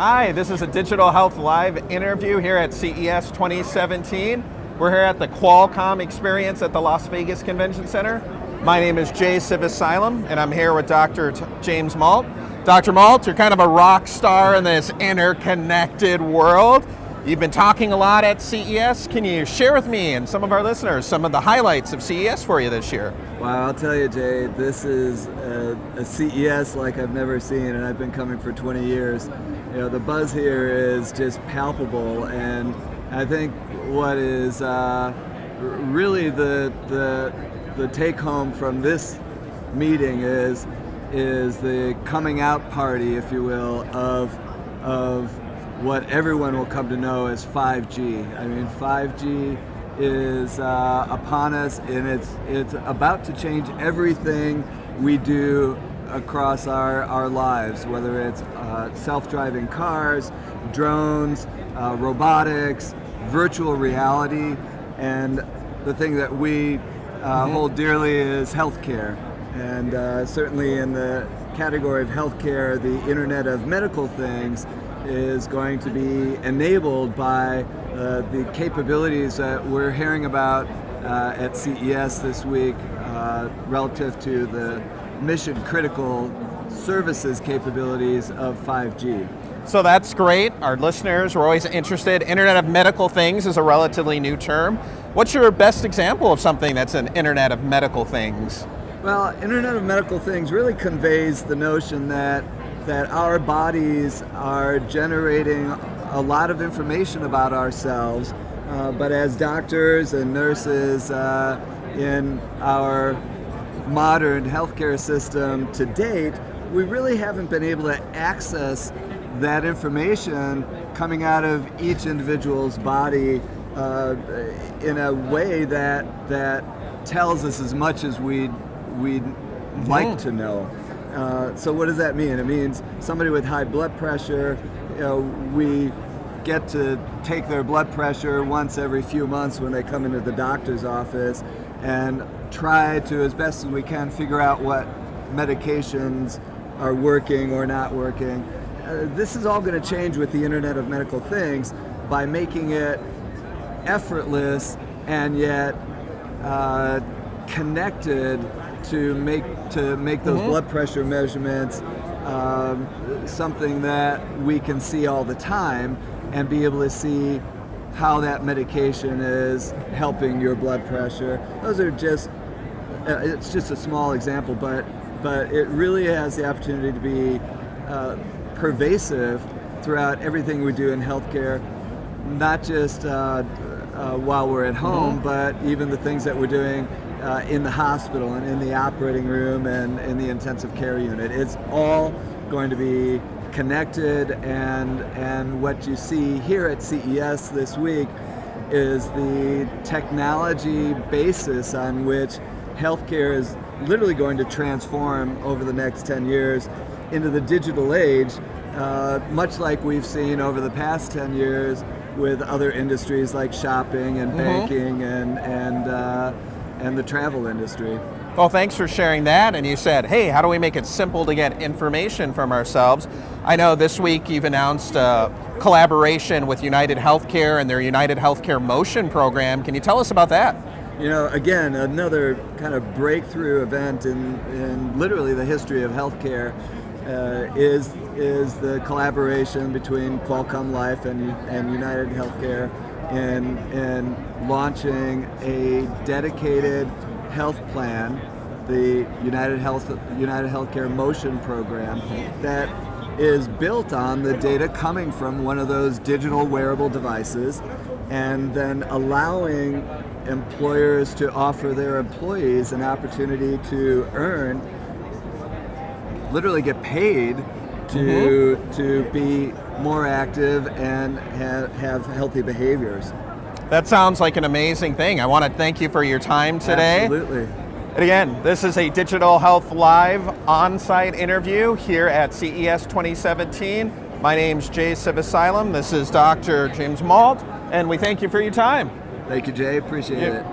Hi, this is a Digital Health Live interview here at CES 2017. We're here at the Qualcomm experience at the Las Vegas Convention Center. My name is Jay Civisilum, and I'm here with Dr. James Mault. Dr. Mault, you're kind of a rock star in this interconnected world. You've been talking a lot at CES. Can you share with me and some of our listeners some of the highlights of CES for you this year? Well, I'll tell you, Jay, this is a CES like I've never seen, and I've been coming for 20 years. You know, the buzz here is just palpable, and I think what is really the take home from this meeting is the coming out party, if you will, of what everyone will come to know as 5G. I mean, 5G is upon us, and it's about to change everything we do across our lives, whether it's self-driving cars, drones, robotics, virtual reality, and the thing that we hold dearly is healthcare. And certainly in the category of healthcare, the Internet of Medical Things is going to be enabled by the capabilities that we're hearing about at CES this week relative to the mission critical services capabilities of 5G. So that's great. Our listeners are always interested. Internet of Medical Things is a relatively new term. What's your best example of something that's an Internet of Medical Things? Well, Internet of Medical Things really conveys the notion that our bodies are generating a lot of information about ourselves, but as doctors and nurses in our modern healthcare system to date, we really haven't been able to access that information coming out of each individual's body in a way that tells us as much as we'd like to know. So what does that mean? It means somebody with high blood pressure, we get to take their blood pressure once every few months when they come into the doctor's office and try to, as best as we can, figure out what medications are working or not working. This is all going to change with the Internet of Medical Things by making it effortless and yet connected to make those blood pressure measurements something that we can see all the time and be able to see how that medication is helping your blood pressure. Those are just it's just a small example, but it really has the opportunity to be pervasive throughout everything we do in healthcare, not just while we're at home, but even the things that we're doing in the hospital and in the operating room and in the intensive care unit. It's all going to be connected, and what you see here at CES this week is the technology basis on which healthcare is literally going to transform over the next 10 years into the digital age, much like we've seen over the past 10 years with other industries like shopping and banking and the travel industry. Well, thanks for sharing that. And you said, hey, how do we make it simple to get information from ourselves? I know this week you've announced a collaboration with United Healthcare and their United Healthcare Motion program. Can you tell us about that? You know, again, another kind of breakthrough event in literally the history of healthcare is the collaboration between Qualcomm Life and United Healthcare in launching a dedicated health plan, the United Healthcare Motion program, that is built on the data coming from one of those digital wearable devices, and then allowing employers to offer their employees an opportunity to earn, literally get paid to be more active and have healthy behaviors. That sounds like an amazing thing. I want to thank you for your time today. Absolutely. And again, this is a Digital Health Live on-site interview here at CES 2017. My name's Jay Civisilum. This is Dr. James Mault, and we thank you for your time. Thank you, Jay. Appreciate it.